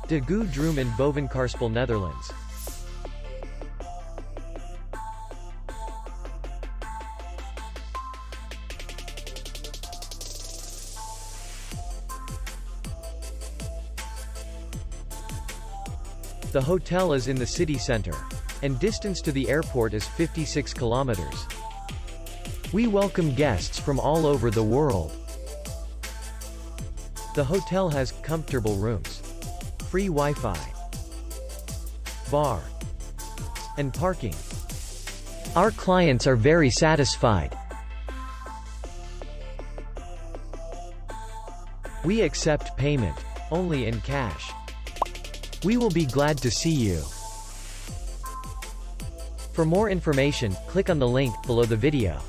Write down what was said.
De Gouwe Droom in Bovenkarspel, Netherlands. The hotel is in the city center, and distance to the airport is 56 kilometers. We welcome guests from all over the world. The hotel has comfortable rooms, free Wi-Fi, bar, and parking. Our clients are very satisfied. We accept payment only in cash. We will be glad to see you. For more information, click on the link below the video.